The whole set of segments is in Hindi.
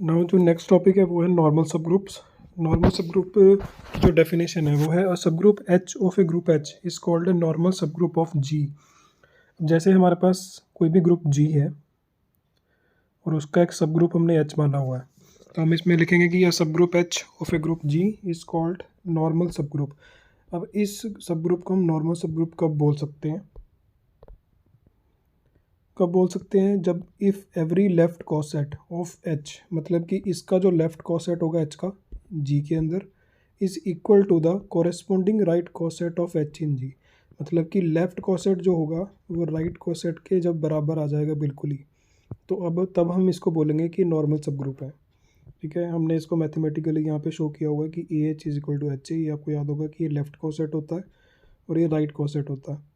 नाउ जो नेक्स्ट टॉपिक है वो है नॉर्मल सब ग्रुप्स। नॉर्मल सब ग्रुप की जो डेफिनेशन है वो है अ sub group H of a group H is called a normal सब ग्रुप ऑफ जी। जैसे हमारे पास कोई भी ग्रुप जी है और उसका एक सब ग्रुप हमने एच माना हुआ है, तो हम इसमें लिखेंगे कि यह सब group H of a group G is called normal सब ग्रुप। अब इस सब ग्रुप को हम नॉर्मल सब ग्रुप कब बोल सकते हैं? जब if every left coset of H, मतलब कि इसका जो लेफ्ट कॉसेट होगा एच का जी के अंदर, is equal to the corresponding right coset of H in G. मतलब कि लेफ्ट कॉसेट जो होगा वो राइट कॉसेट के जब बराबर आ जाएगा बिल्कुल ही, तो अब तब हम इसको बोलेंगे कि नॉर्मल सब ग्रुप है। ठीक है, हमने इसको मैथमेटिकली यहाँ पे शो किया हुआ है कि A H is equal to H A. ये आपको याद होगा कि ये लेफ्ट कॉसेट होता है और ये राइट कॉसेट होता है।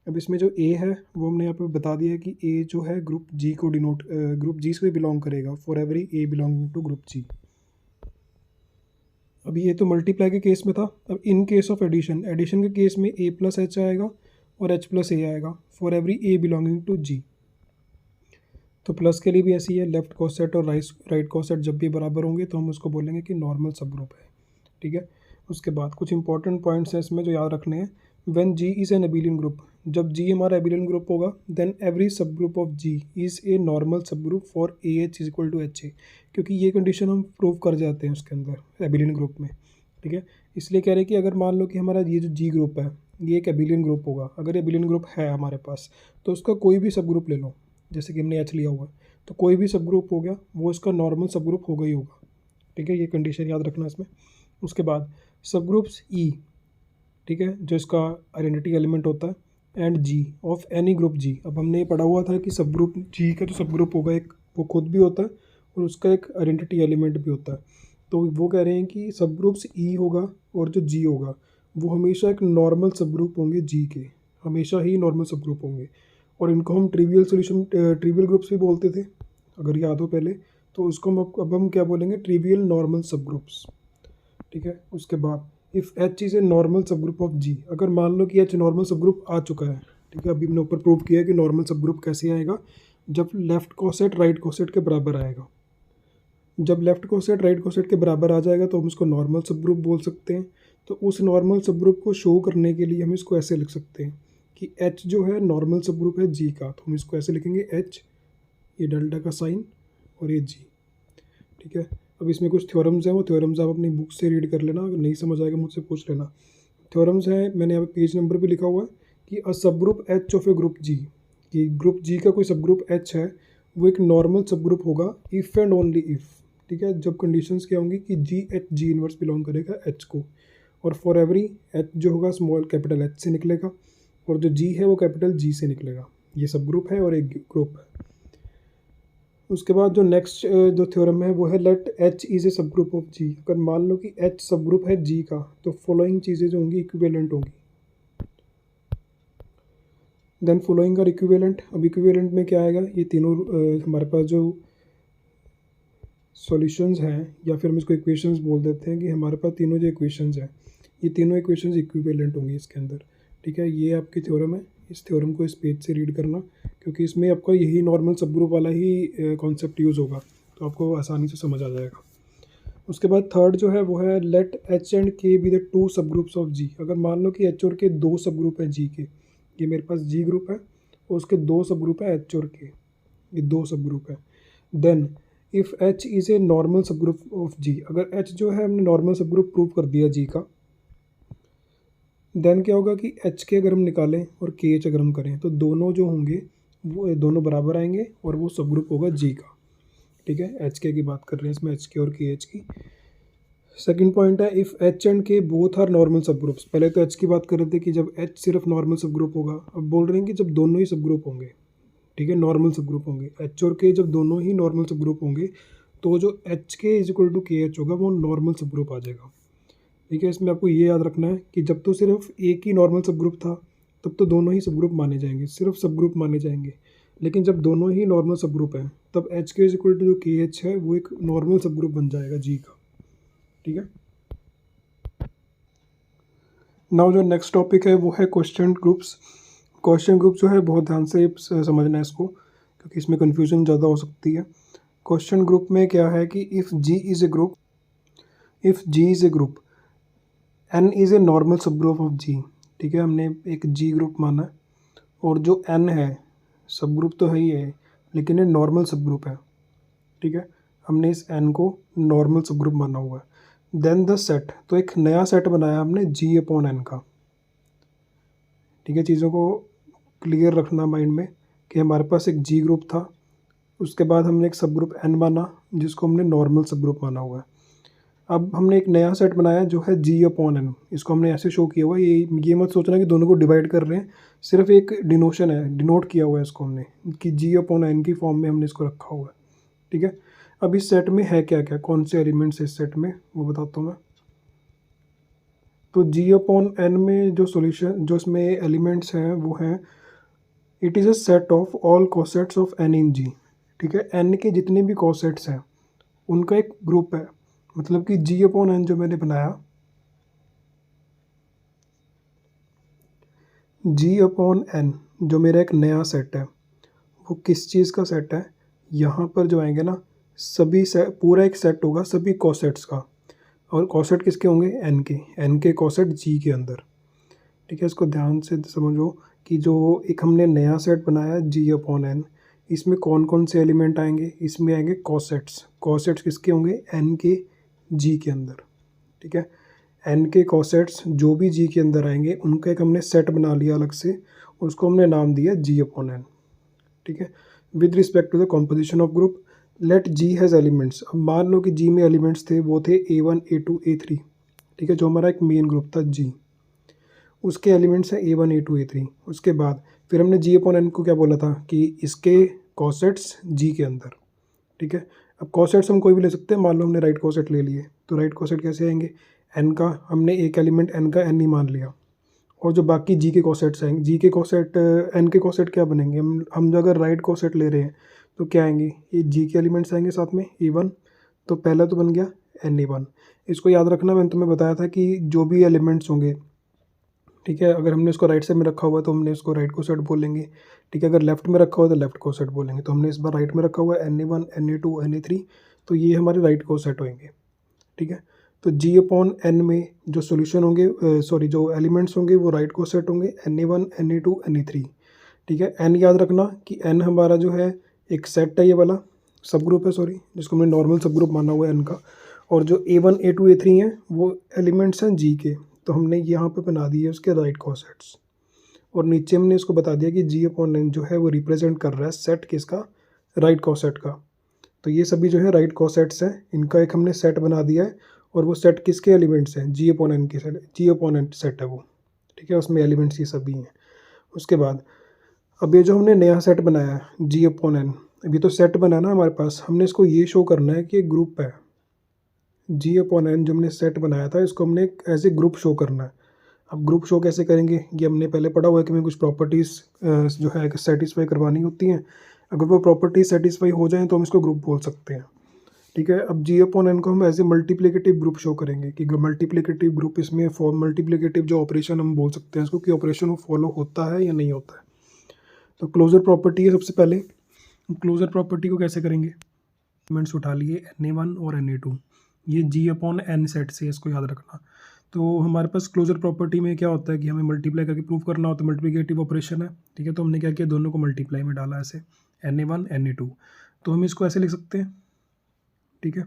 अब इसमें जो ए है वो हमने यहाँ पे बता दिया है कि ए जो है ग्रुप जी को डिनोट, ग्रुप जी से बिलोंग करेगा for every A belonging to group G. अब ये तो मल्टीप्लाई के केस में था। अब in case of addition, addition के केस में ए प्लस एच आएगा और एच प्लस ए आएगा for every A belonging to G. तो प्लस के लिए भी ऐसी है, लेफ्ट कॉसेट और राइट कॉसेट जब भी बराबर होंगे तो हम उसको बोलेंगे कि नॉर्मल सब ग्रुप है। ठीक है, उसके बाद कुछ इंपॉर्टेंट पॉइंट्स हैं इसमें जो याद रखने हैं। When G is an abelian group, जब जी हमारा एबिलियन ग्रुप होगा, then every sub group of G is a normal सब group for A H is equal to H A. क्योंकि ये कंडीशन हम प्रूव कर जाते हैं उसके अंदर एबिलियन ग्रुप में। ठीक है, इसलिए कह रहे हैं कि अगर मान लो कि हमारा ये जो जी ग्रुप है ये एक एबिलियन ग्रुप होगा, अगर एबिलियन ग्रुप है हमारे पास तो उसका कोई भी सब ग्रुप ले लो, जैसे कि हमने एच लिया हुआ है, तो कोई भी सब ग्रुप हो गया वो इसका नॉर्मल सब ग्रुप होगा ही होगा। ठीक है, ये कंडीशन याद रखना इसमें। उसके बाद सब ग्रुप्स ई, ठीक है, जो इसका आइडेंटिटी एलिमेंट होता है, and G of any group G. अब हमने ये पढ़ा हुआ था कि सब ग्रुप जी का जो सब ग्रुप होगा एक वो खुद भी होता है और उसका एक आइडेंटिटी एलिमेंट भी होता है। तो वो कह रहे हैं कि सब ग्रुप्स ई होगा और जो जी होगा वो हमेशा एक नॉर्मल सब ग्रुप होंगे जी के, हमेशा ही नॉर्मल सब ग्रुप होंगे। और इनको हम ट्रिवियल ग्रुप्स भी बोलते थे अगर याद हो पहले, तो उसको हम अब हम क्या बोलेंगे, ट्रिवियल नॉर्मल सब ग्रुप्स। ठीक है, उसके बाद if H is a normal सब ग्रुप ऑफ जी, अगर मान लो कि एच नॉर्मल सब ग्रुप आ चुका है। ठीक है, अभी हमने ऊपर प्रूव किया है कि नॉर्मल सब ग्रुप कैसे आएगा, जब लेफ्ट कोसेट राइट कोसेट के बराबर आएगा। जब लेफ्ट कोसेट राइट कोसेट के बराबर आ जाएगा तो हम इसको नॉर्मल सब ग्रुप बोल सकते हैं। तो उस नॉर्मल सब ग्रुप को शो करने के लिए हम इसको ऐसे लिख सकते हैं कि एच जो है नॉर्मल सब ग्रुप है जी का, तो हम इसको ऐसे लिखेंगे एच, ये डेल्टा का साइन और ये जी। ठीक है, अब इसमें कुछ थ्योरम्स हैं, वो थ्योरम्स आप अपनी बुक से रीड कर लेना, अगर नहीं समझ आएगा मुझसे पूछ लेना। थ्योरम्स हैं, मैंने यहाँ पे पेज नंबर भी लिखा हुआ है कि a sub group H of a group G, कि ग्रुप जी का कोई सब ग्रुप एच है वो एक नॉर्मल सब ग्रुप होगा इफ़ एंड ओनली इफ़। ठीक है, जब कंडीशंस क्या होंगी कि जी एच जी इनवर्स बिलोंग करेगा एच को, और फॉर एवरी एच जो होगा स्मॉल कैपिटल एच से निकलेगा और जो जी है वो कैपिटल जी से निकलेगा। ये सब ग्रुप है और एक ग्रुप है। उसके बाद जो नेक्स्ट जो थ्योरम है वो है लेट एच इज़ ए सब ग्रुप ऑफ जी। अगर मान लो कि एच सब ग्रुप है जी का, तो फॉलोइंग चीज़ें जो होंगी इक्विवेलेंट होंगी। Then following are equivalent. अब इक्विवेलेंट में क्या आएगा, ये तीनों हमारे पास जो सॉल्यूशंस हैं, या फिर हम इसको इक्वेशंस बोल देते हैं, कि हमारे पास तीनों जो इक्वेशंस हैं ये तीनों इक्वेशंस इक्विवेलेंट होंगी इसके अंदर। ठीक है, ये आपकी थ्योरम है, इस थ्योरम को इस पेज से रीड करना, क्योंकि इसमें आपका यही नॉर्मल सब ग्रुप वाला ही कॉन्सेप्ट यूज़ होगा, तो आपको आसानी से समझ आ जाएगा। उसके बाद थर्ड जो है वो है लेट एच एंड के बी द टू सब ग्रुप्स ऑफ जी। अगर मान लो कि एच और के दो सब ग्रुप हैं जी के, ये मेरे पास जी ग्रुप है और उसके दो सब ग्रुप है एच और के, ये दो सब ग्रुप है। Then if H is a normal सब ग्रुप ऑफ जी, अगर एच जो है हमने नॉर्मल सब ग्रुप प्रूव कर दिया जी का, देन क्या होगा कि एच के अगर हम निकालें और के एच अगर हम करें तो दोनों जो होंगे वो दोनों बराबर आएंगे और वो सब ग्रुप होगा जी का। ठीक है, एच के की बात कर रहे हैं इसमें, एच के और के एच की। सेकंड पॉइंट है इफ़ एच एंड के बोथ आर नॉर्मल सब ग्रुप्स। पहले तो एच की बात कर रहे थे कि जब एच सिर्फ नॉर्मल सब ग्रुप होगा, अब बोल रहे हैं कि जब दोनों ही सब ग्रुप होंगे, ठीक है, नॉर्मल सब ग्रुप होंगे, एच और के जब दोनों ही नॉर्मल सब ग्रुप होंगे तो जो एच के इज इक्वल टू के एच होगा वो नॉर्मल सब ग्रुप आ जाएगा। ठीक है, इसमें आपको ये याद रखना है कि जब तो सिर्फ एक ही नॉर्मल सब ग्रुप था तब तो दोनों ही सब ग्रुप माने जाएंगे, सिर्फ सब ग्रुप माने जाएंगे। लेकिन जब दोनों ही नॉर्मल सब ग्रुप हैं तब एच के इज इक्वल टू जो के एच है वो एक नॉर्मल सब ग्रुप बन जाएगा जी का। ठीक है, नाउ जो नेक्स्ट टॉपिक है वो है क्वेश्चन ग्रुप्स। क्वेश्चन ग्रुप जो है बहुत ध्यान से समझना है इसको, क्योंकि इसमें कन्फ्यूजन ज़्यादा हो सकती है। क्वेश्चन ग्रुप में क्या है कि if G is a group, if G is a group N is a normal सब ग्रुप ऑफ जी। ठीक है, हमने एक जी ग्रुप माना है और जो एन है सब ग्रुप तो है ही है, लेकिन ये नॉर्मल सब ग्रुप है। ठीक है, हमने इस एन को नॉर्मल सब ग्रुप माना हुआ है। देन द सेट, तो एक नया सेट बनाया हमने जी अपॉन एन का। ठीक है, चीज़ों को क्लियर रखना माइंड में कि हमारे पास एक जी ग्रुप था, उसके बाद हमने एक सब ग्रुप एन माना जिसको हमने नॉर्मल सब ग्रुप माना हुआ है। अब हमने एक नया सेट बनाया जो है जी अपॉन एन, इसको हमने ऐसे शो किया हुआ है। ये मत सोचना कि दोनों को डिवाइड कर रहे हैं, सिर्फ एक डिनोशन है, डिनोट किया हुआ है इसको हमने कि जी अपॉन एन की फॉर्म में हमने इसको रखा हुआ है। ठीक है, अब इस सेट में है क्या क्या, कौन से एलिमेंट्स है इस सेट में वो बताता हूँ मैं। तो जी अपॉन एन में जो सॉल्यूशन, जो इसमें एलिमेंट्स हैं वो हैं, it is a set of all cosets of N in G. ठीक है, एन के जितने भी कोसेट्स हैं उनका एक ग्रुप है। मतलब कि जी अपॉन एन जो मैंने बनाया, जी अपॉन एन जो मेरा एक नया सेट है वो किस चीज़ का सेट है, यहाँ पर जो आएंगे ना सभी सेट, पूरा एक सेट होगा सभी कोसेट्स का। और कोसेट किसके होंगे, एन के कोसेट जी के अंदर। ठीक है, इसको ध्यान से समझो कि जो एक हमने नया सेट बनाया जी अपॉन एन, इसमें कौन कौन से एलिमेंट आएंगे, इसमें आएंगे कोसेट्स। कोसेट्स किसके होंगे, एन के जी के अंदर। ठीक है, एन के कोसेट्स जो भी जी के अंदर आएंगे उनका एक हमने सेट बना लिया अलग से, उसको हमने नाम दिया जी अपॉन एन। ठीक है, with respect to the composition of group, let G has elements. अब मान लो कि जी में एलिमेंट्स थे, वो थे A1 A2 A3। ठीक है, जो हमारा एक मेन ग्रुप था जी, उसके एलिमेंट्स हैं A1 A2 A3। उसके बाद फिर हमने जी अपॉन एन को क्या बोला था कि इसके कॉसेट्स जी के अंदर। ठीक है, अब कॉसेट्स हम कोई भी ले सकते हैं, मान लो हमने राइट कॉसेट ले लिए, तो राइट कॉसेट कैसे आएंगे, एन का हमने एक एलिमेंट एन का एन ही मान लिया, और जो बाकी जी के कॉसेट्स आएंगे, जी के कॉसेट एन के कॉसेट क्या बनेंगे, हम जो अगर राइट कॉसेट ले रहे हैं तो क्या आएंगे, ये जी के एलिमेंट्स आएंगे साथ में E1। तो पहला तो बन गया Ne1। इसको याद रखना, मैंने तुम्हें बताया था कि जो भी एलिमेंट्स होंगे, ठीक है, अगर हमने इसको राइट साइड में रखा हुआ है तो हमने इसको राइट कोसेट बोलेंगे। ठीक है, अगर लेफ्ट में रखा हुआ है तो लेफ्ट कोसेट बोलेंगे। तो हमने इस बार राइट में रखा हुआ है Na1 Na2 Na3, तो ये हमारे राइट कोसेट होंगे। ठीक है, तो जी अपॉन एन में जो सोल्यूशन होंगे, सॉरी जो एलिमेंट्स होंगे वो राइट कोसेट होंगे Na1 Na2 Na3। ठीक है, एन याद रखना कि एन हमारा जो है एक सेट है, ये वाला सब ग्रुप है, सॉरी जिसको हमने नॉर्मल सब ग्रुप माना हुआ है एन का। और जो A1 A2 A3 हैं वो एलिमेंट्स हैं जी के, तो हमने यहाँ पे बना दिए उसके राइट कोसेट्स। और नीचे हमने इसको बता दिया कि जी अपॉन एन जो है वो रिप्रेजेंट कर रहा है सेट किसका, राइट कोसेट का। तो ये सभी जो है राइट कोसेट्स हैं, इनका एक हमने सेट बना दिया है। और वो सेट किसके एलिमेंट्स हैं, जी अपॉन एन के सेट, जी अपॉन एन सेट है वो। ठीक है, उसमें एलिमेंट्स ये सभी हैं। उसके बाद अब ये जो हमने नया सेट बनाया है जी अपॉन एन, अभी तो सेट बना ना हमारे पास, हमने इसको ये शो करना है कि ग्रुप है। जी अपॉन एन जो हमने सेट बनाया था इसको हमने एज ए ग्रुप शो करना है। अब ग्रुप शो कैसे करेंगे, ये हमने पहले पढ़ा हुआ है कि हमें कुछ प्रॉपर्टीज़ जो है सेटिस्फाई करवानी होती हैं। अगर वो प्रॉपर्टीज सेटिस्फाई हो जाएँ तो हम इसको ग्रुप बोल सकते हैं। ठीक है, अब जी अपॉन एन को हम as a multiplicative group show करेंगे कि मल्टीप्लिकेटिव ग्रुप, इसमें फॉर मल्टीप्लिकेटिव जो ऑपरेशन हम बोल सकते हैं इसको कि ऑपरेशन वो फॉलो होता है या नहीं होता है। तो क्लोजर प्रॉपर्टी है सबसे पहले। क्लोजर प्रॉपर्टी को कैसे करेंगे, एलिमेंट्स उठा लिए Na1 और Na2, ये जी अपॉन एन सेट से, इसको याद रखना। तो हमारे पास क्लोजर प्रॉपर्टी में क्या होता है कि हमें मल्टीप्लाई करके प्रूव करना होता है, मल्टीप्लिकेटिव ऑपरेशन है। ठीक है, तो हमने क्या किया, दोनों को मल्टीप्लाई में डाला ऐसे, Na1 Na2। तो हम इसको ऐसे लिख सकते हैं। ठीक है,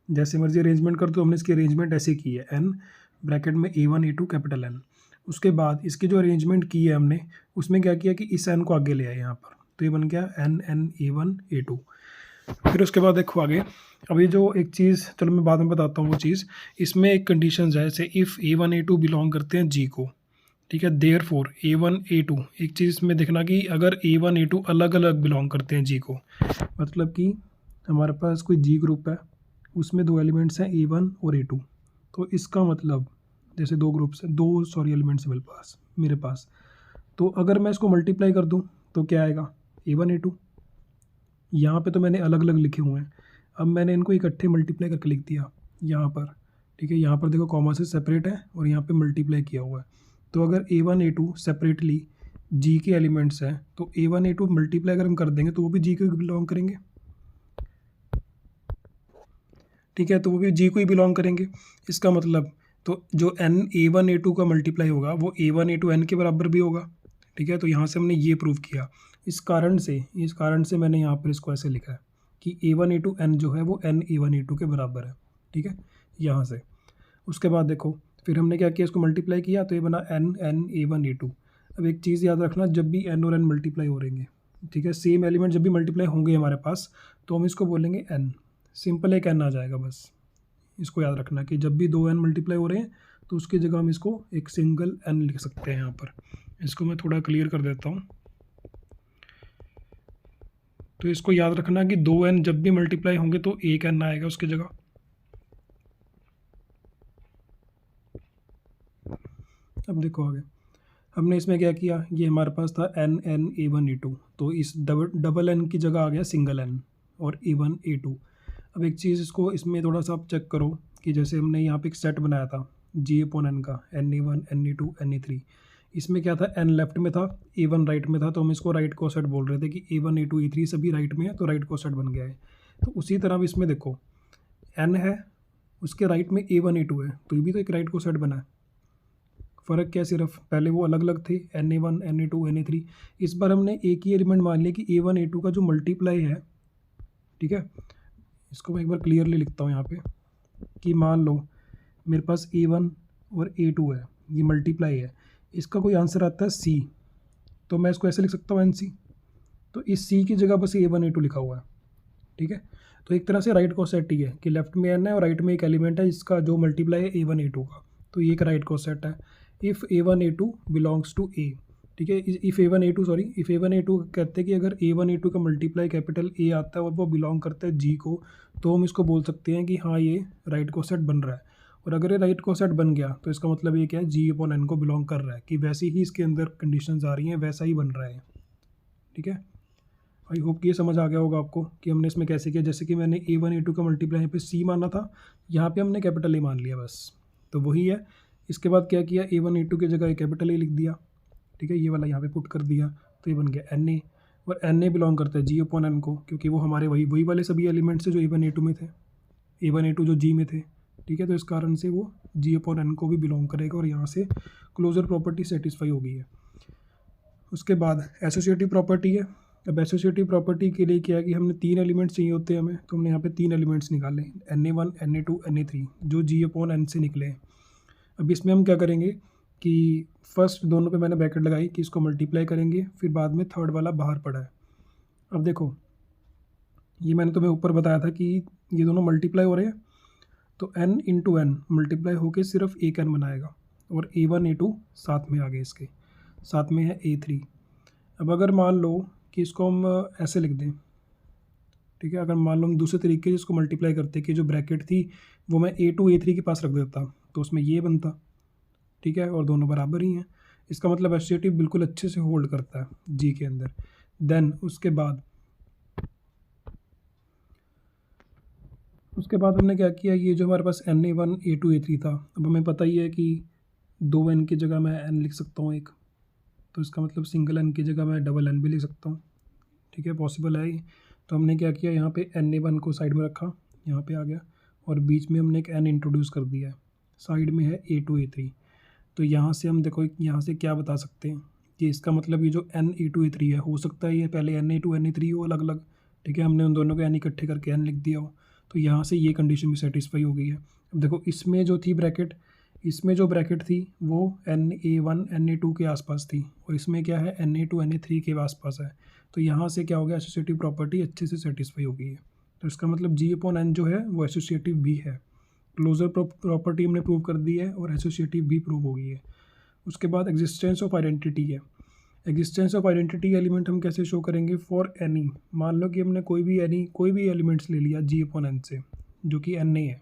जैसे मर्जी अरेंजमेंट कर दो, हमने इसकी अरेंजमेंट ऐसे की है, एन ब्रैकेट में A1 A2 कैपिटल एन। उसके बाद इसकी जो अरेंजमेंट की है हमने, उसमें क्या किया कि इस एन को आगे ले आए यहाँ पर, तो ये बन गया एन A1 A2। फिर उसके बाद देखो आगे, अभी जो एक चीज़, चलो मैं बाद में बताता हूँ वो चीज़। इसमें एक कंडीशंस है, जैसे इफ़ A1 A2 बिलोंग करते हैं जी को। ठीक है, देयर फोर A1 A2, एक चीज़ इसमें देखना कि अगर A1 A2 अलग अलग बिलोंग करते हैं जी को, मतलब कि हमारे पास कोई जी ग्रुप है, उसमें दो एलिमेंट्स हैं A1 और A2। तो इसका मतलब जैसे दो ग्रुप्स हैं, दो सॉरी एलिमेंट्स हैं मेरे पास, तो अगर मैं इसको मल्टीप्लाई कर दूँ तो क्या आएगा, A1 A2। यहाँ पे तो मैंने अलग अलग लिखे हुए हैं, अब मैंने इनको इकट्ठे मल्टीप्लाई करके लिख दिया यहाँ पर। ठीक है, यहाँ पर देखो कॉमा से सेपरेट है और यहाँ पे मल्टीप्लाई किया हुआ है। तो अगर A1 A2 सेपरेटली जी के एलिमेंट्स हैं तो A1 A2 मल्टीप्लाई अगर हम कर देंगे तो वो भी जी के बिलोंग करेंगे। ठीक है, तो वो भी जी को ही बिलोंग करेंगे। इसका मतलब तो जो एन A1 A2 का मल्टीप्लाई होगा वो A1 A2 एन के बराबर भी होगा। ठीक है, तो यहाँ से हमने ये प्रूव किया। इस कारण से मैंने यहाँ पर इसको ऐसे लिखा है कि A1 A2 एन जो है वो एन A1 A2 के बराबर है। ठीक है, यहाँ से उसके बाद देखो फिर हमने क्या किया, इसको मल्टीप्लाई किया तो ये बना एन एन A1 A2। अब एक चीज़ याद रखना, जब भी एन और एन मल्टीप्लाई हो रहेंगे, ठीक है, सेम एलिमेंट जब भी मल्टीप्लाई होंगे हमारे पास, तो हम इसको बोलेंगे एन। सिंपल एक एन आ जाएगा बस। इसको याद रखना कि जब भी दो एन मल्टीप्लाई हो रहे हैं तो उसकी जगह हम इसको एक सिंगल एन लिख सकते हैं यहाँ पर। इसको मैं थोड़ा क्लियर कर देता हूँ। तो इसको याद रखना कि दो एन जब भी मल्टीप्लाई होंगे तो एक एन आएगा उसकी जगह। अब देखो आगे हमने इसमें क्या किया, ये हमारे पास था एन एन A1 A2, तो इस डबल एन की जगह आ गया सिंगल एन और A1 A2। अब एक चीज़ इसको इसमें थोड़ा सा आप चेक करो कि जैसे हमने यहाँ पे एक सेट बनाया था G/N का NA1 NA2 NA3, इसमें क्या था, एन लेफ्ट में था A1 राइट में था, तो हम इसको राइट को सेट बोल रहे थे कि A1 A2 A3 सभी राइट में है तो राइट को सेट बन गया है। तो उसी तरह अब इसमें देखो एन है, उसके राइट में A1 A2 है, तो ये भी तो एक राइट को सेट बना है। फ़र्क क्या, सिर्फ पहले वो अलग अलग थे NA1 NA2 NA3, इस बार हमने एक ही एलिमेंट मान लिया कि A1 A2 का जो मल्टीप्लाई है। ठीक है, इसको मैं एक बार क्लियरली लिखता हूँ यहाँ पे कि मान लो मेरे पास A1 और A2 है, ये मल्टीप्लाई है, इसका कोई आंसर आता है C, तो मैं इसको ऐसे लिख सकता हूँ NC। तो इस C की जगह बस A1 A2 लिखा हुआ है। ठीक है, तो एक तरह से राइट को सेट ही है कि लेफ्ट में एन है और राइट में एक एलिमेंट है जिसका जो मल्टीप्लाई है A1 A2 का, तो ये एक राइट को सेट है। If A1 A2 belongs to A। ठीक है, इफ़ A1 A2 कहते हैं कि अगर A1 A2 का मल्टीप्लाई कैपिटल A आता है और वो बिलोंग करता है G को, तो हम इसको बोल सकते हैं कि हाँ ये राइट को सेट बन रहा है। और अगर ये राइट को सेट बन गया तो इसका मतलब ये क्या है, G/N को बिलोंग कर रहा है, कि वैसी ही इसके अंदर कंडीशंस आ रही हैं, वैसा ही बन रहा है। ठीक है, आई होप कि ये समझ आ गया होगा आपको कि हमने इसमें कैसे किया। जैसे कि मैंने A1 A2 का मल्टीप्लाई यहाँ पे C माना था, यहाँ पे हमने कैपिटल A मान लिया बस, तो वही है। इसके बाद क्या किया, A1 A2 की जगह कैपिटल A लिख दिया। ठीक है, ये वाला यहाँ पे पुट कर दिया, तो ये बन गया NA। और NA बिलोंग करता है G/N को, क्योंकि वो हमारे वही वाले सभी एलिमेंट्स है जो A1 A2 में थे, A1 A2 जो G में थे। ठीक है, तो इस कारण से वो G/N को भी बिलोंग करेगा और यहाँ से क्लोजर प्रॉपर्टी सेटिस्फाई हो गई है। उसके बाद एसोसिएटिव प्रॉपर्टी है। अब एसोसिएटिव प्रॉपर्टी के लिए क्या है कि हमने तीन एलिमेंट्स चाहिए होते हैं हमें, तो हमने यहाँ पे तीन एलिमेंट्स निकाले NA1 NA2 NA3 जो G/N से निकले हैं। अब इसमें हम क्या करेंगे कि फर्स्ट दोनों पे मैंने ब्रैकेट लगाई कि इसको मल्टीप्लाई करेंगे, फिर बाद में थर्ड वाला बाहर पड़ा है। अब देखो ये मैंने तुम्हें ऊपर बताया था कि ये दोनों मल्टीप्लाई हो रहे हैं, तो n इंटू एन मल्टीप्लाई होकर सिर्फ एक n बनाएगा, और A1 A2 साथ में आ गए, इसके साथ में है A3। अब अगर मान लो कि इसको हम ऐसे लिख दें, ठीक है, अगर मान लो हम दूसरे तरीके से इसको मल्टीप्लाई करते कि जो ब्रैकेट थी वो मैं A2 A3 के पास रख देता तो उसमें ये बनता। ठीक है, और दोनों बराबर ही हैं, इसका मतलब एसोसिएटिव बिल्कुल अच्छे से होल्ड करता है जी के अंदर। देन उसके बाद हमने क्या किया, ये जो हमारे पास NA1 A2 A3 था, अब हमें पता ही है कि दो n की जगह मैं n लिख सकता हूँ एक, तो इसका मतलब सिंगल n की जगह मैं डबल n भी लिख सकता हूँ। ठीक है, पॉसिबल है ये। तो हमने क्या किया, यहाँ पे NA1 को साइड में रखा, यहाँ पे आ गया, और बीच में हमने एक n इंट्रोड्यूस कर दिया है, साइड में है A2 A3। तो यहाँ से हम देखो यहाँ से क्या बता सकते हैं कि इसका मतलब ये जो n A2 A3 है, हो सकता है ये पहले NA2 NA3 हो अलग अलग। ठीक है, हमने उन दोनों को n इकट्ठे करके n लिख दिया हो, तो यहाँ से ये कंडीशन भी सेटिस्फाई हो गई है। अब देखो इसमें जो ब्रैकेट थी वो NA1 NA2 के आसपास थी, और इसमें क्या है NA2 NA3 के आसपास है, तो यहाँ से क्या हो गया, एसोसिएटिव प्रॉपर्टी अच्छे से सेटिस्फाई हो गई है। तो इसका मतलब G/N जो है वो एसोसिएटिव भी है। क्लोजर प्रॉपर्टी हमने प्रूव कर दी है और एसोसिएटिव भी प्रूव हो गई है। उसके बाद एग्जिस्टेंस ऑफ आइडेंटिटी है। एग्जिस्टेंस ऑफ आइडेंटिटी एलिमेंट हम कैसे शो करेंगे, फॉर एनी, मान लो कि हमने कोई भी एलिमेंट्स ले लिया G/N से जो कि NA है,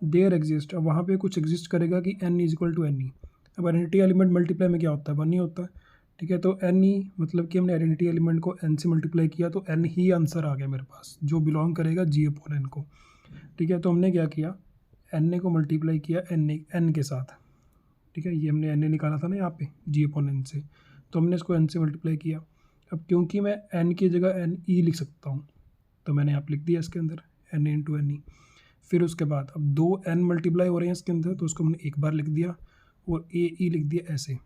देयर एग्जिस्ट, अब वहाँ पे कुछ एग्जिस्ट करेगा कि n is equal to NE। अब आइडेंटिटी एलिमेंट मल्टीप्लाई में क्या होता है, 1 ही होता है। ठीक है, तो NE मतलब कि हमने आइडेंटिटी एलिमेंट को n से मल्टीप्लाई किया तो n ही आंसर आ गया मेरे पास जो बिलोंग करेगा G/N को। ठीक है, तो हमने क्या किया, NA को मल्टीप्लाई किया n के साथ। ठीक है, ये हमने NA निकाला था ना यहाँ पे G/N से, तो हमने इसको n से मल्टीप्लाई किया। अब क्योंकि मैं n की जगह NE लिख सकता हूँ, तो मैंने यहाँ पे लिख दिया इसके अंदर NA इंटू NE। फिर उसके बाद अब 2n मल्टीप्लाई हो रहे हैं इसके अंदर, तो उसको हमने एक बार लिख दिया और ए ई लिख दिया ऐसे,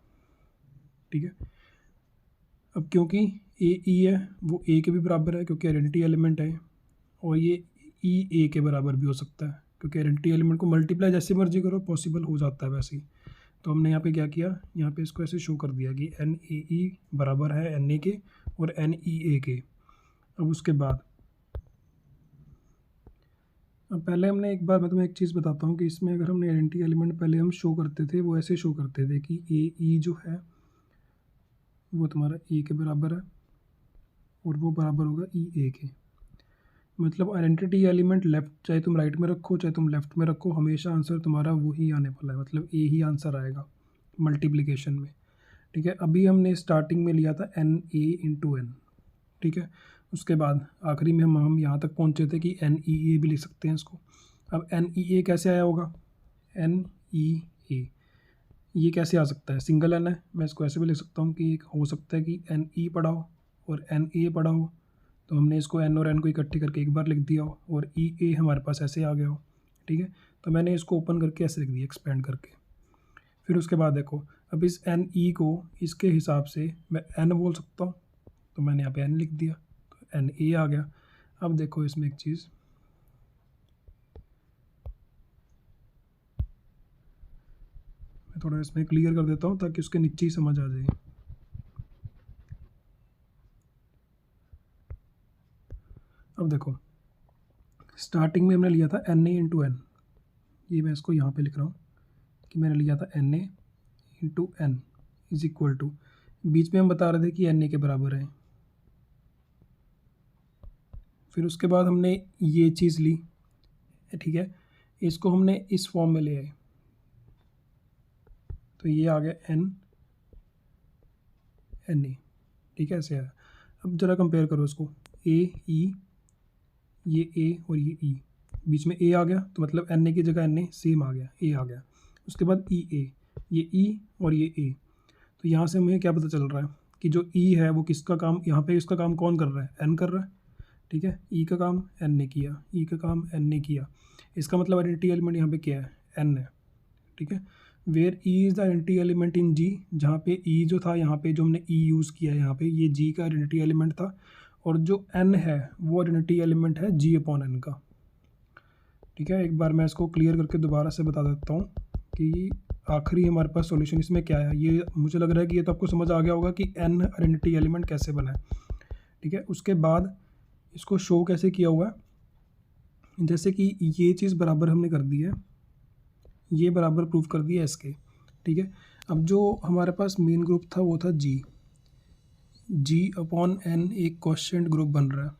ठीक है। अब क्योंकि ए ई है वो ए के भी बराबर है क्योंकि आइडेंटिटी एलिमेंट है, और ये ई ए के बराबर भी हो सकता है क्योंकि आइडेंटिटी एलिमेंट को मल्टीप्लाई जैसे मर्जी करो पॉसिबल हो जाता है वैसे ही। तो हमने यहाँ पे क्या किया, यहाँ पे इसको ऐसे शो कर दिया कि एन ए ई बराबर है एन ए के और एन ई ए के। अब उसके बाद अब पहले हमने एक बार मैं तुम्हें एक चीज़ बताता हूँ कि इसमें अगर हमने आइडेंटिटी एलिमेंट पहले हम शो करते थे वो ऐसे शो करते थे कि ए ई जो है वो तुम्हारा ए के बराबर है और वो बराबर होगा ई ए के। मतलब आइडेंटिटी एलिमेंट लेफ्ट, चाहे तुम राइट में रखो चाहे तुम लेफ्ट में रखो, हमेशा आंसर तुम्हारा वही आने वाला है, मतलब ए ही आंसर आएगा मल्टीप्लिकेशन में, ठीक है। अभी हमने स्टार्टिंग में लिया था एन ए इंटू एन, ठीक है। उसके बाद आखिरी में हम यहाँ तक पहुँचे थे कि एन ई ए भी लिख सकते हैं इसको। अब एन ई ए कैसे आया होगा, एन ई ए ये कैसे आ सकता है, सिंगल एन है, मैं इसको ऐसे भी लिख सकता हूँ कि एक हो सकता है कि एन ई पढ़ा हो और एन ए पढ़ा हो, तो हमने इसको एन और एन को इकट्ठे करके एक बार लिख दिया हो और ई ए हमारे पास ऐसे आ गया हो, ठीक है। तो मैंने इसको ओपन करके ऐसे लिख दिया एक्सपेंड करके। फिर उसके बाद देखो अब इस एन ई को इसके हिसाब से मैं एन बोल सकता हूँ, तो मैंने यहाँ पे एन लिख दिया तो एन ए आ गया। अब देखो इसमें एक चीज़, मैं थोड़ा इसमें क्लियर कर देता हूँ ताकि उसके नीचे ही समझ आ जाए। अब देखो स्टार्टिंग में हमने लिया था एन ए इंटू एन, ये मैं इसको यहाँ पे लिख रहा हूँ कि मैंने लिया था N A into N is equal to, बीच में हम बता रहे थे कि एन ए के बराबर है। फिर उसके बाद हमने ये चीज़ ली, ठीक है, इसको हमने इस फॉर्म में ले आए, तो ये आ गया एन एन ए, ठीक है, ऐसे आया। अब ज़रा कंपेयर करो इसको, ए ई, ये ए और ये ई, बीच में ए आ गया तो मतलब एन ए की जगह एन ए सेम आ गया, ए आ गया। उसके बाद ई ए, ये ई और ये ए, तो यहाँ से हमें क्या पता चल रहा है कि जो ई है वो किसका काम, यहाँ पे इसका काम कौन कर रहा है, एन कर रहा है, ठीक है। ई का काम एन ने किया, ई का काम एन ने किया, इसका मतलब आइडेंटिटी एलिमेंट यहाँ पे क्या है, एन है, ठीक है। Where E is the identity element in G, जहाँ पे ई जो था यहाँ पे जो हमने ई यूज़ किया है यहाँ पे, ये जी का आइडेंटिटी एलिमेंट था, और जो एन है वो आइडेंटिटी एलिमेंट है जी अपॉन एन का, ठीक है। एक बार मैं इसको क्लियर करके दोबारा से बता देता हूँ कि आखिरी हमारे पास सॉल्यूशन इसमें क्या है। ये मुझे लग रहा है कि ये तो आपको समझ आ गया होगा कि एन आइडेंटिटी एलिमेंट कैसे बना है, ठीक है। उसके बाद इसको शो कैसे किया हुआ है, जैसे कि ये चीज़ बराबर हमने कर दी है, ये बराबर प्रूफ कर दिया इसके, ठीक है। अब जो हमारे पास मेन ग्रुप था वो था जी, जी अपॉन एन एक क्वोशिएंट ग्रुप बन रहा है,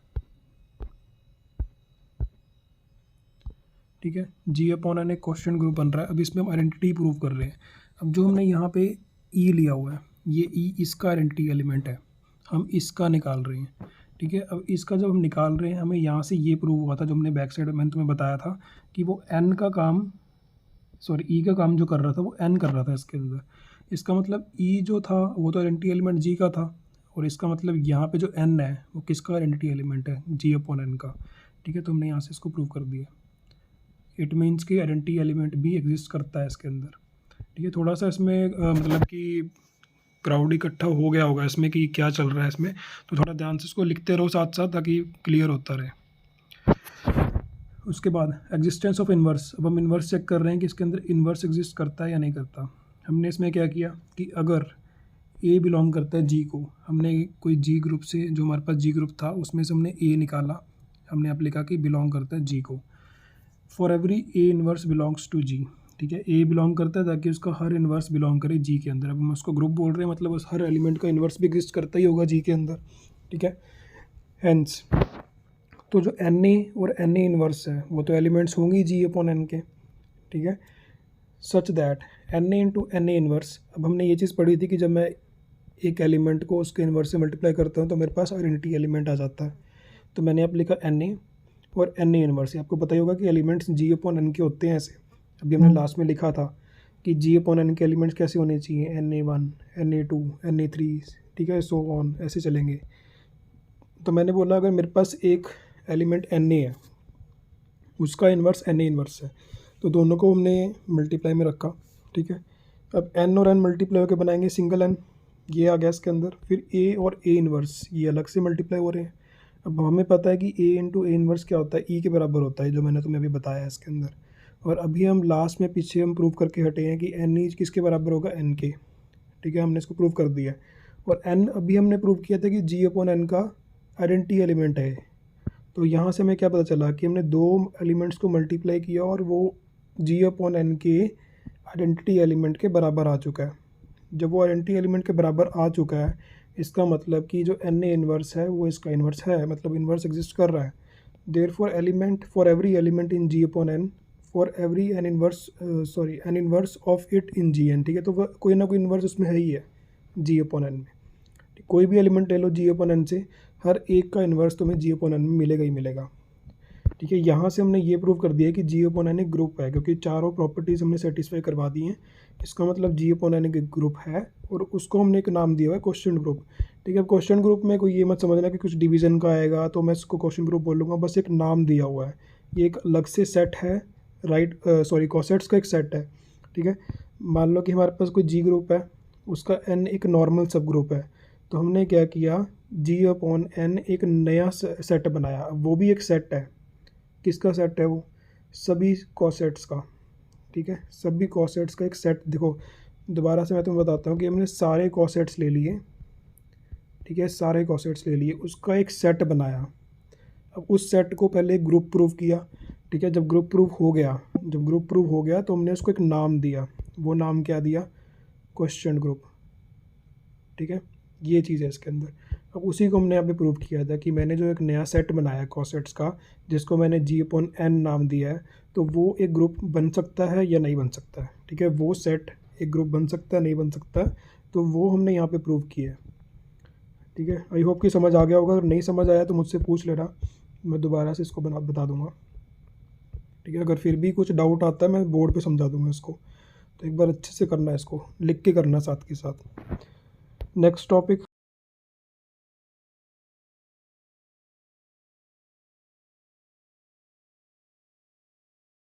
ठीक है, जी अपॉन एन एक क्वोशिएंट ग्रुप बन रहा है। अब इसमें हम आइडेंटिटी प्रूव कर रहे हैं। अब जो हमने यहाँ पे ई लिया हुआ है, ये ई इसका आइडेंटिटी एलिमेंट है, हम इसका निकाल रहे हैं, ठीक है। अब इसका जब हम निकाल रहे हैं हमें यहाँ से ये प्रूव हुआ था, जो हमने बैक साइड मैंने तुम्हें बताया था कि वो एन का काम, सॉरी ई का काम जो कर रहा था वो एन कर रहा था इसके अंदर। इसका मतलब ई जो था वो तो आइडेंटिटी एलिमेंट जी का था, और इसका मतलब यहाँ पे जो एन है वो किसका आइडेंटिटी एलिमेंट है, जी अपॉन एन का, ठीक है। तो हमने यहाँ से इसको प्रूव कर दिया। इट मीन्स कि आइडेंटिटी एलिमेंट भी एग्जिस्ट करता है इसके अंदर, ठीक है। थोड़ा सा इसमें मतलब कि क्राउड इकट्ठा हो गया होगा इसमें कि क्या चल रहा है इसमें, तो थोड़ा ध्यान से इसको लिखते रहो साथ साथ ताकि क्लियर होता रहे। उसके बाद एग्जिस्टेंस ऑफ इन्वर्स, अब हम इन्वर्स चेक कर रहे हैं कि इसके अंदर इन्वर्स एग्जिस्ट करता है या नहीं करता। हमने इसमें क्या किया कि अगर ए बिलोंग करता है जी को, हमने कोई जी ग्रुप से, जो हमारे पास जी ग्रुप था उसमें से हमने ए निकाला, हमने आप लिखा कि बिलोंग करता है जी को। For every A inverse belongs to G, ठीक है, ए बिलोंग करता है ताकि उसका हर इन्वर्स बिलोंग करे जी के अंदर। अब हम उसको ग्रुप बोल रहे हैं, मतलब उस हर एलिमेंट का इन्वर्स भी एग्जिस्ट करता ही होगा जी के अंदर, ठीक है। हेंस तो जो एन ए और एन ए इन्वर्स है वो तो एलिमेंट्स होंगी जी अपॉन एन के, ठीक है। Such that N A into N A inverse, अब हमने ये चीज़ पढ़ी थी कि जब मैं एक एलिमेंट को उसके इन्वर्स से मल्टीप्लाई करता हूँ तो मेरे पास आइडेंटिटी एलिमेंट आ जाता है। तो मैंने अब लिखा एन ए और एन ए इन्वर्स, आपको पता ही होगा कि एलिमेंट्स जी अपॉन एन के होते हैं ऐसे। अभी हमने लास्ट में लिखा था कि जी अपॉन एन के एलिमेंट्स कैसे होने चाहिए, N A one, N A two, N A three, ठीक है, सो ऑन ऐसे चलेंगे। तो मैंने बोला अगर मेरे पास एक एलिमेंट एन ए है उसका इन्वर्स एन ए इन्वर्स है। तो दोनों को हमने मल्टीप्लाई में रखा, ठीक है। अब एन और एन मल्टीप्लाई होकर बनाएंगे सिंगल एन, ये आ गया इसके अंदर। फिर ए और ए इन्वर्स ये अलग से मल्टीप्लाई हो रहे हैं। अब हमें पता है कि ए इंटू ए इन्वर्स क्या होता है, ई के बराबर होता है, जो मैंने तुम्हें अभी बताया है इसके अंदर। और अभी हम लास्ट में पीछे हम प्रूव करके हटे हैं कि एन ई किसके बराबर होगा, एन के, ठीक है। हमने इसको प्रूव कर दिया। और एन अभी हमने प्रूव किया था कि जी अपॉन एन का आइडेंटिटी एलिमेंट है। तो यहाँ से हमें क्या पता चला कि हमने दो एलिमेंट्स को मल्टीप्लाई किया और वो जी अपॉन एन के आइडेंटिटी एलिमेंट के बराबर आ चुका है। जब वो आइडेंटिटी एलिमेंट के बराबर आ चुका है, इसका मतलब कि जो एन ए इन्वर्स है वो इसका इन्वर्स है, मतलब इन्वर्स एग्जिस्ट कर रहा है। Therefore element for every element in G upon N for every N inverse N inverse of it in G N, ठीक है। तो वह कोई ना कोई इन्वर्स उसमें है ही है जी अपॉन एन में। कोई भी एलिमेंट ले लो जी अपॉन एन से, हर एक का इन्वर्स तुम्हें जी अपॉन एन में मिलेगा ही मिलेगा, ठीक है। यहाँ से हमने ये प्रूव कर दिया कि जी अपॉन एन एक ग्रुप है, क्योंकि चारों प्रॉपर्टीज़ हमने सेटिस्फाई करवा दी हैं। इसका मतलब जी अपॉन एन एक ग्रुप है और उसको हमने एक नाम दिया हुआ है क्वेश्चन ग्रुप, ठीक है। क्वेश्चन ग्रुप में कोई ये मत समझना कि कुछ डिवीज़न का आएगा तो मैं इसको क्वेश्चन ग्रुप बोलूँगा, बस एक नाम दिया हुआ है। ये एक अलग से सेट है, राइट, कॉसेट्स का एक सेट है, ठीक है। मान लो कि हमारे पास कोई जी ग्रुप है, उसका एन एक नॉर्मल सब ग्रुप है, तो हमने क्या किया, जी अपॉन एन एक नया सेट बनाया। वो भी एक सेट है, किसका सेट है वो, सभी कॉसेट्स का, ठीक है। सभी कॉसेट्स का एक सेट। देखो दोबारा से मैं तुम्हें बताता हूँ कि हमने सारे कॉसेट्स ले लिए, ठीक है, सारे कॉसेट्स ले लिए, उसका एक सेट बनाया। अब उस सेट को पहले ग्रुप प्रूव किया, ठीक है। जब ग्रुप प्रूव हो गया तो हमने उसको एक नाम दिया। वो नाम क्या दिया, क्वेश्चन ग्रुप, ठीक है। ये चीज़ है इसके अंदर। अब उसी को हमने यहाँ पे प्रूव किया था कि मैंने जो एक नया सेट बनाया कॉसेट्स का, जिसको मैंने जी अपॉन एन नाम दिया है, तो वो एक ग्रुप बन सकता है या नहीं बन सकता है, ठीक है। वो सेट एक ग्रुप बन सकता है नहीं बन सकता, तो वो हमने यहाँ पे प्रूव किया है, ठीक है। आई होप कि समझ आ गया होगा। अगर नहीं समझ आया तो मुझसे पूछ लेना, मैं दोबारा से इसको बता दूँगा, ठीक है। अगर फिर भी कुछ डाउट आता है मैं बोर्ड पे समझा दूँगा इसको। तो एक बार अच्छे से करना है, इसको लिख के करना साथ के साथ। Next topic